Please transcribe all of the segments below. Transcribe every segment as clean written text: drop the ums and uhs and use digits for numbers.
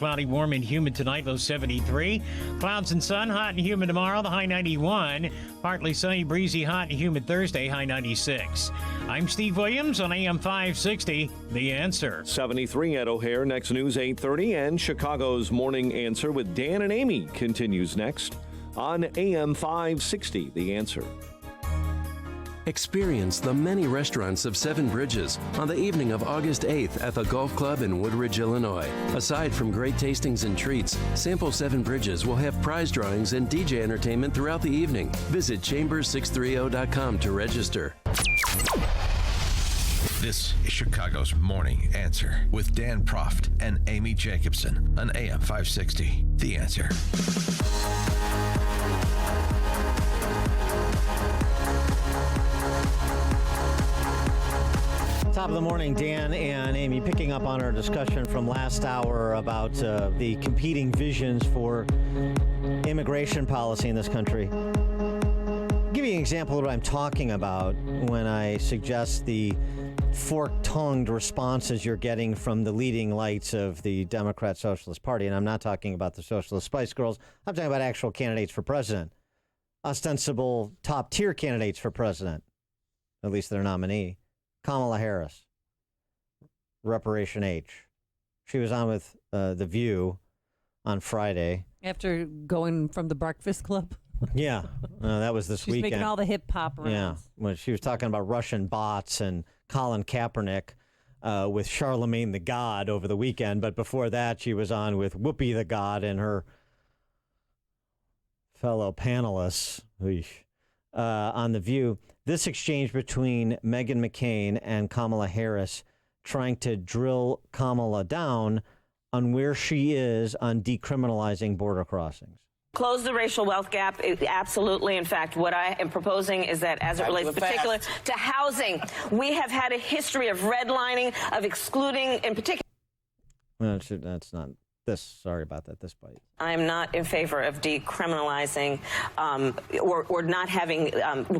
Cloudy, warm, and humid tonight, low 73. Clouds and sun, hot and humid tomorrow, the high 91. Partly sunny, breezy, hot and humid Thursday, high 96. I'm Steve Williams on AM 560, The Answer. 73 at O'Hare, next news 8:30, and Chicago's Morning Answer with Dan and Amy continues next on AM 560, The Answer. Experience the many restaurants of Seven Bridges on the evening of August 8th at the Golf Club in Woodridge, Illinois. Aside from great tastings and treats, Sample Seven Bridges will have prize drawings and DJ entertainment throughout the evening. Visit chambers630.com to register. This is Chicago's Morning Answer with Dan Proft and Amy Jacobson on AM 560. The Answer. Top of the morning, Dan and Amy, picking up on our discussion from last hour about the competing visions for immigration policy in this country. I'll give you an example of what I'm talking about when I suggest the fork-tongued responses you're getting from the leading lights of the Democrat Socialist Party. And I'm not talking about the Socialist Spice Girls. I'm talking about actual candidates for president. Ostensible top-tier candidates for president, at least their nominee. Kamala Harris, Reparation H. She was on with The View on Friday. After going from the Breakfast Club? Yeah, that was this weekend. She's making all the hip-hop rounds. Yeah, when she was talking about Russian bots and Colin Kaepernick with Charlemagne the God over the weekend. But before that, she was on with Whoopi the God and her fellow panelists on The View. This exchange between Meghan McCain and Kamala Harris trying to drill Kamala down on where she is on decriminalizing border crossings. Close the racial wealth gap, absolutely. In fact, what I am proposing is that as it relates particular to housing, we have had a history of redlining, of excluding in particular. Well, that's not this. Sorry about that. This bite. I am not in favor of decriminalizing or not having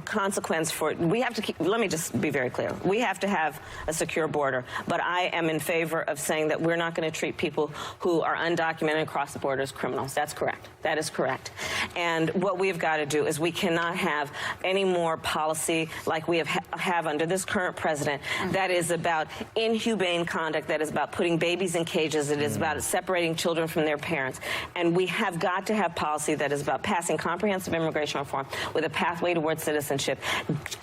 consequence for. We have to keep. Let me just be very clear. We have to have a secure border. But I am in favor of saying that we're not going to treat people who are undocumented across the border as criminals. That's correct. That is correct. And what we've got to do is we cannot have any more policy like we have under this current president that is about inhumane conduct, that is about putting babies in cages, it is about separating children from their parents. And we have got to have policy that is about passing comprehensive immigration reform with a pathway towards citizenship,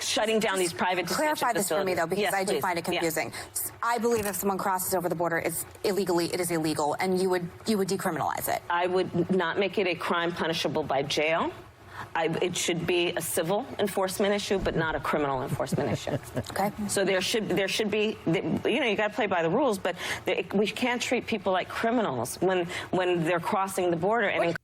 shutting down these private detention clarify this facilities. for me, though, because yes, I do please. find it confusing. Yeah. I believe if someone crosses over the border, it is illegal, and you would decriminalize it. I would not make it a crime punishable by jail. It should be a civil enforcement issue, but not a criminal enforcement issue. Okay. So there should be, you got to play by the rules, but we can't treat people like criminals when they're crossing the border. And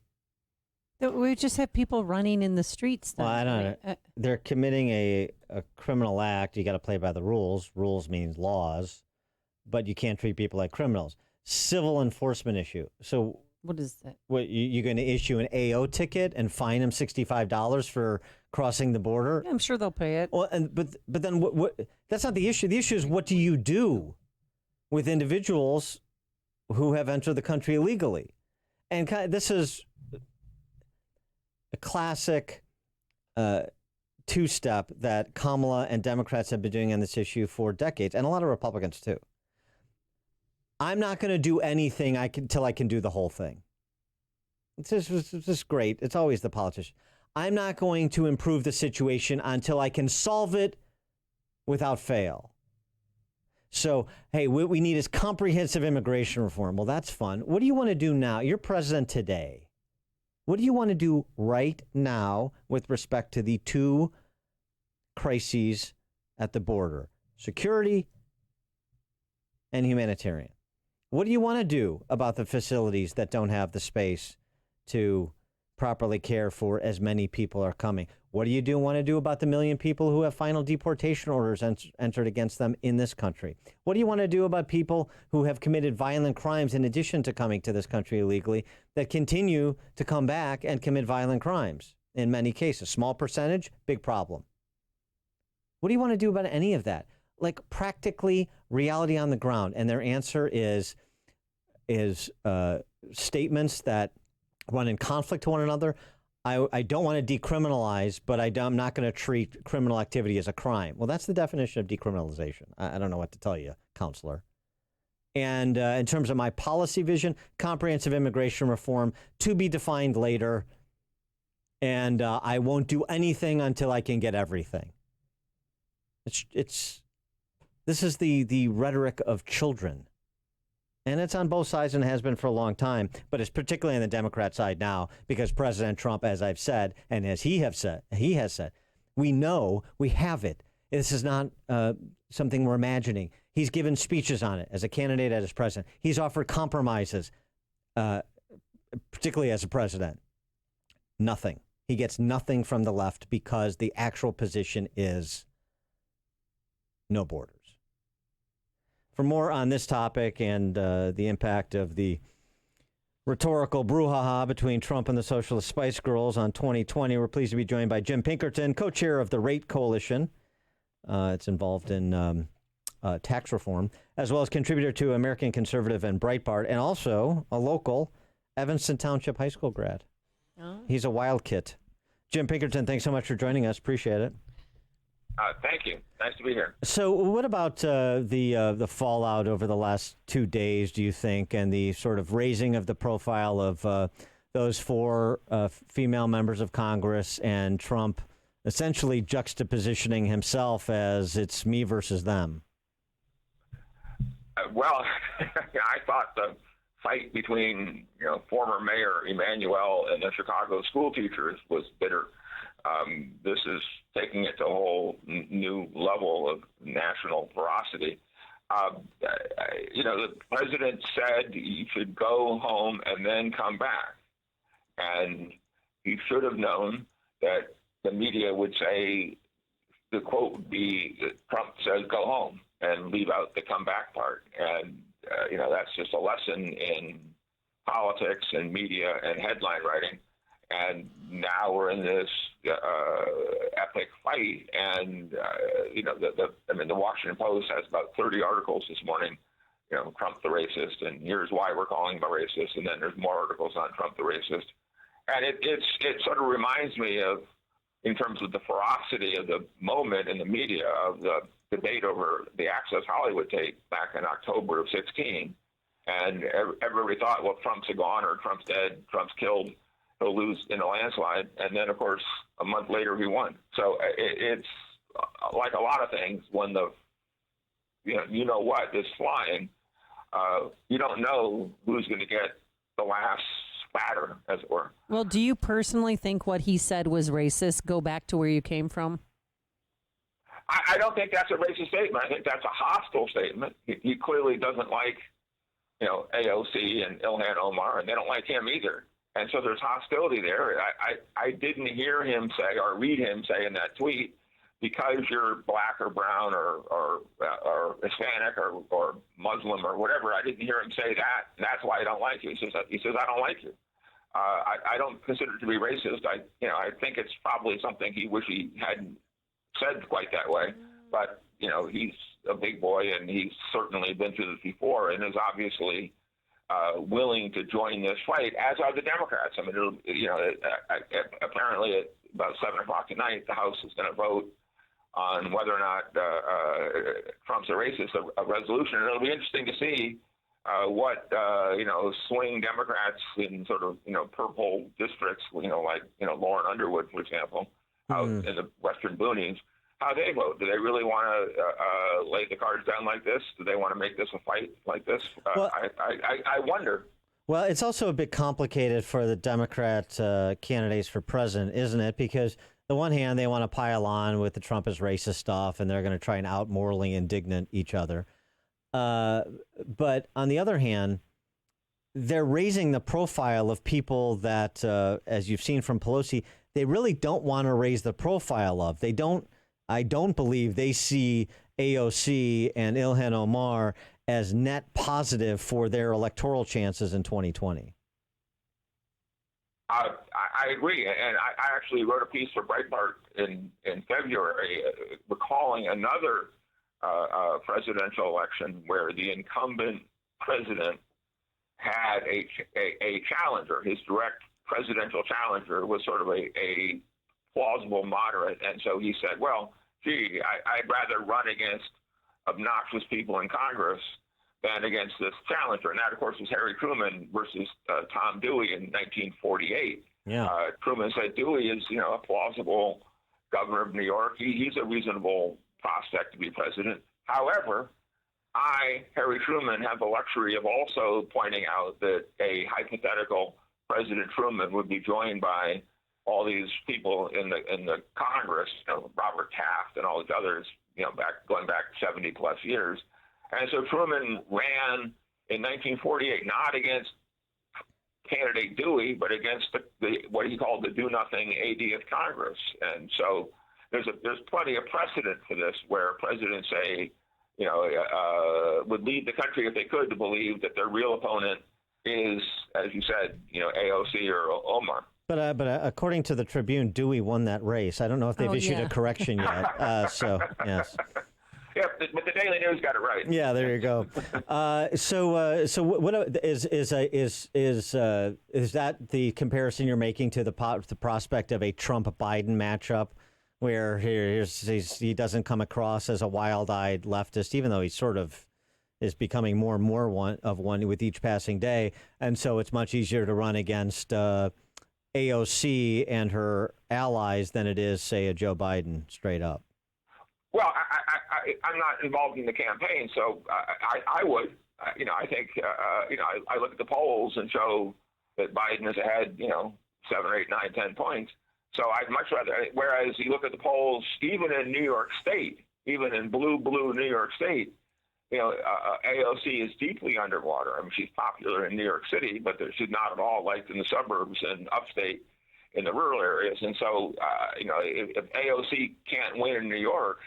we just have people running in the streets. Then. Well, I don't know. They're committing a criminal act. You got to play by the rules. Rules means laws, but you can't treat people like criminals. Civil enforcement issue. So. What is that? What, you're going to issue an AO ticket and fine them $65 for crossing the border? Yeah, I'm sure they'll pay it. Well, but then what? That's not the issue. The issue is, what do you do with individuals who have entered the country illegally? And this is a classic two-step that Kamala and Democrats have been doing on this issue for decades, and a lot of Republicans too. I'm not going to do anything till I can do the whole thing. It's just great. It's always the politician. I'm not going to improve the situation until I can solve it without fail. So, hey, what we need is comprehensive immigration reform. Well, that's fun. What do you want to do now? You're president today. What do you want to do right now with respect to the two crises at the border? Security and humanitarian. What do you want to do about the facilities that don't have the space to properly care for as many people are coming? What do you want to do about the million people who have final deportation orders entered against them in this country? What do you want to do about people who have committed violent crimes in addition to coming to this country illegally that continue to come back and commit violent crimes in many cases? Small percentage, big problem. What do you want to do about any of that? Like, practically reality on the ground. And their answer is statements that run in conflict to one another. I don't want to decriminalize, but I'm not going to treat criminal activity as a crime. Well, that's the definition of decriminalization. I don't know what to tell you, counselor. And in terms of my policy vision, comprehensive immigration reform to be defined later. And I won't do anything until I can get everything. This is the rhetoric of children. And it's on both sides and has been for a long time, but it's particularly on the Democrat side now because President Trump, as I've said, and as he has said, we know we have it. This is not something we're imagining. He's given speeches on it as a candidate, as president. He's offered compromises, particularly as a president. Nothing. He gets nothing from the left because the actual position is no borders. For more on this topic and the impact of the rhetorical brouhaha between Trump and the Socialist Spice Girls on 2020, we're pleased to be joined by Jim Pinkerton, co-chair of the Rate Coalition. It's involved in tax reform, as well as contributor to American Conservative and Breitbart, and also a local Evanston Township High School grad. Oh. He's a wild kid. Jim Pinkerton, thanks so much for joining us. Appreciate it. Thank you. Nice to be here. So what about the fallout over the last 2 days, do you think, and the sort of raising of the profile of those 4 female members of Congress and Trump essentially juxtapositioning himself as it's me versus them? Well, I thought the fight between former Mayor Emanuel and the Chicago school teachers was bitter. This is taking it to a whole new level of national ferocity. The president said he should go home and then come back. And he should have known that the media would say, the quote would be, that Trump says go home and leave out the come back part. And, that's just a lesson in politics and media and headline writing. And now we're in this epic fight, and the Washington Post has about 30 articles this morning. Trump the racist, and here's why we're calling him a racist. And then there's more articles on Trump the racist, and it sort of reminds me of, in terms of the ferocity of the moment in the media, of the debate over the Access Hollywood tape back in October of 2016, and everybody thought, well, Trump's gone, or Trump's dead, Trump's killed. He'll lose in a landslide. And then, of course, a month later, he won. So it's like a lot of things when what is flying, you don't know who's going to get the last spatter, as it were. Well, do you personally think what he said was racist? Go back to where you came from? I don't think that's a racist statement. I think that's a hostile statement. He clearly doesn't like, AOC and Ilhan Omar, and they don't like him either. And so there's hostility there. I didn't hear him say or read him say in that tweet, because you're black or brown or Hispanic or Muslim or whatever, I didn't hear him say that. And that's why I don't like you. He says I don't like you. I don't consider it to be racist. I think it's probably something he wish he hadn't said quite that way. But, he's a big boy, and he's certainly been through this before, and is obviously willing to join this fight, as are the Democrats. I mean, apparently at about 7 o'clock tonight, the House is going to vote on whether or not Trump's a racist, a resolution. And it'll be interesting to see what, swing Democrats in sort of, purple districts, like Lauren Underwood, for example, out in the Western Boonies, how they vote. Do they really want to lay the cards down like this? Do they want to make this a fight like this? I wonder. Well, it's also a bit complicated for the Democrat candidates for president, isn't it? Because on the one hand, they want to pile on with the Trump is racist stuff, and they're going to try and out morally indignant each other. But on the other hand, they're raising the profile of people that, as you've seen from Pelosi, they really don't want to raise the profile of. I don't believe they see AOC and Ilhan Omar as net positive for their electoral chances in 2020. I agree, and I actually wrote a piece for Breitbart in February recalling another presidential election where the incumbent president had a challenger. His direct presidential challenger was sort of a plausible moderate, and so he said, well, gee, I'd rather run against obnoxious people in Congress than against this challenger. And that, of course, was Harry Truman versus Tom Dewey in 1948. Yeah. Truman said Dewey is, a plausible governor of New York. He's a reasonable prospect to be president. However, Harry Truman, have the luxury of also pointing out that a hypothetical President Truman would be joined by all these people in the Congress, Robert Taft and all these others, going back 70 plus years. And so Truman ran in 1948 not against candidate Dewey, but against the what he called the do-nothing AD of Congress. And so there's plenty of precedent for this, where presidents say, would lead the country if they could to believe that their real opponent is, as you said, AOC or Omar. But according to the Tribune, Dewey won that race. I don't know if they've issued a correction yet. So yes. Yeah, but the Daily News got it right. Yeah, there you go. So what is that the comparison you're making to the prospect of a Trump-Biden matchup, where he doesn't come across as a wild-eyed leftist, even though he sort of is becoming more and more one with each passing day, and so it's much easier to run against AOC and her allies than it is, say, a Joe Biden straight up. Well, I'm not involved in the campaign, so I would. I think, I look at the polls and show that Biden is ahead, 7 or 8, 9, 10 points. So I'd much rather, whereas you look at the polls, even in New York State, even in blue New York State, AOC is deeply underwater. I mean, she's popular in New York City, but she's not at all liked in the suburbs and upstate in the rural areas. And so, if AOC can't win in New York,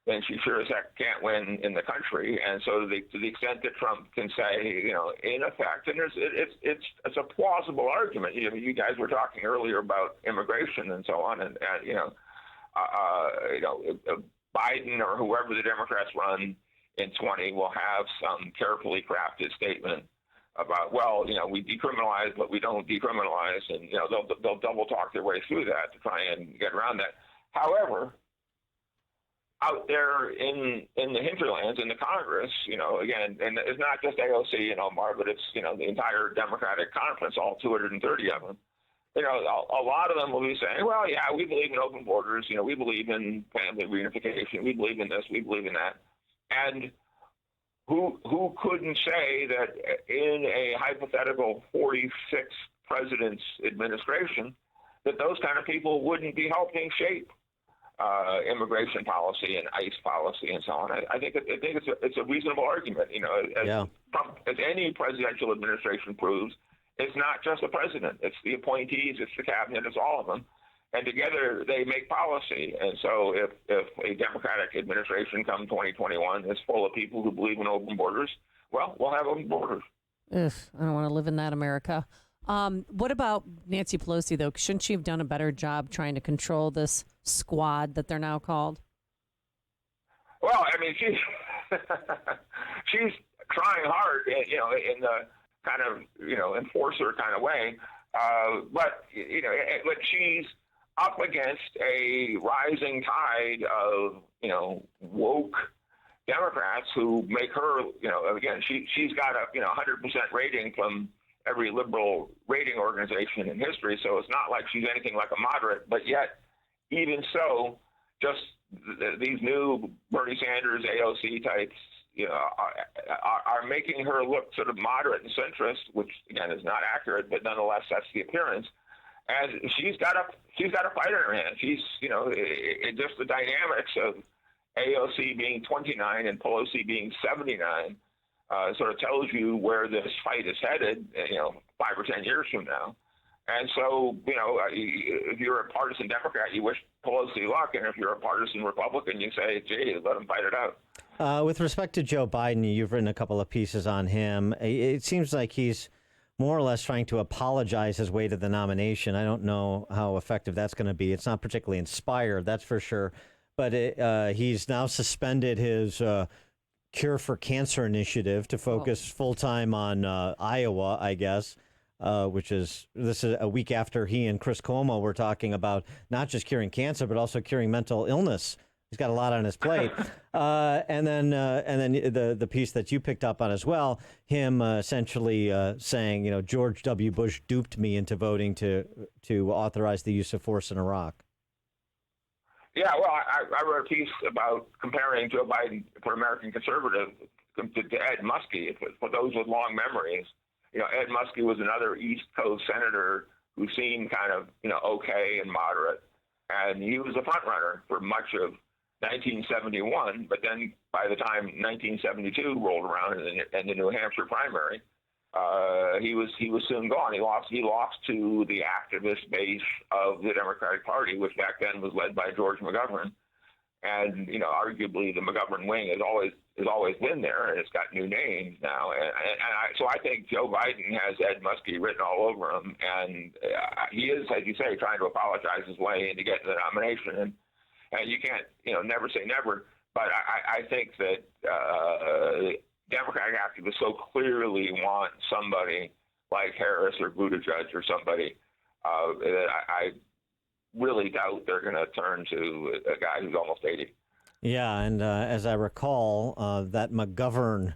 then she sure as heck can't win in the country. And so to the extent that Trump can say, in effect, and it's a plausible argument. You guys were talking earlier about immigration and so on, and Biden or whoever the Democrats run in 20 will have some carefully crafted statement about, we decriminalize, but we don't decriminalize, and they'll double talk their way through that to try and get around that. However, out there in the hinterlands, in the Congress, again, and it's not just AOC and Omar, but it's, the entire Democratic conference, all 230 of them. A lot of them will be saying, well, yeah, we believe in open borders. We believe in family reunification. We believe in this. We believe in that. And who couldn't say that in a hypothetical 46 president's administration, that those kind of people wouldn't be helping shape immigration policy and ICE policy and so on. I think it's a reasonable argument. As any presidential administration proves, it's not just the president; it's the appointees, it's the cabinet, it's all of them, and together they make policy. And so, if a Democratic administration come 2021 is full of people who believe in open borders, well, we'll have open borders. Ugh, I don't want to live in that America. What about Nancy Pelosi, though? Shouldn't she have done a better job trying to control this squad that they're now called? Well, I mean, she's trying hard, in the kind of, enforcer kind of way. But she's up against a rising tide of, woke Democrats who make her, again, she's got a, 100% rating from every liberal rating organization in history. So it's not like she's anything like a moderate, but yet even so, just these new Bernie Sanders, AOC types, are making her look sort of moderate and centrist, which again is not accurate, but nonetheless that's the appearance. And she's got a fight in her hand. She's, just the dynamics of AOC being 29 and Pelosi being 79 sort of tells you where this fight is headed, 5 or 10 years from now. And so, if you're a partisan Democrat, you wish Pelosi luck. And if you're a partisan Republican, you say, gee, let them fight it out. With respect to Joe Biden, you've written a couple of pieces on him. It seems like he's more or less trying to apologize his way to the nomination. I don't know how effective that's going to be. It's not particularly inspired, that's for sure. But he's now suspended his Cure for Cancer initiative to focus full time on Iowa, I guess. This is a week after he and Chris Cuomo were talking about not just curing cancer, but also curing mental illness. He's got a lot on his plate. And then the piece that you picked up on as well, him essentially saying, George W. Bush duped me into voting to authorize the use of force in Iraq. Yeah, well, I wrote a piece about comparing Joe Biden for American conservative to Ed Muskie. For those with long memories, Ed Muskie was another East Coast senator who seemed kind of, okay and moderate. And he was a front runner for much of 1971. But then by the time 1972 rolled around in the New Hampshire primary, he was soon gone. He lost to the activist base of the Democratic Party, which back then was led by George McGovern. And arguably the McGovern wing has always been there, and it's got new names now. So I think Joe Biden has Ed Muskie written all over him, and he is, as you say, trying to apologize his way into getting the nomination. And you can't, never say never. But I think that Democratic activists so clearly want somebody like Harris or Buttigieg or somebody that I really doubt they're going to turn to a guy who's almost 80. Yeah, and as I recall, that McGovern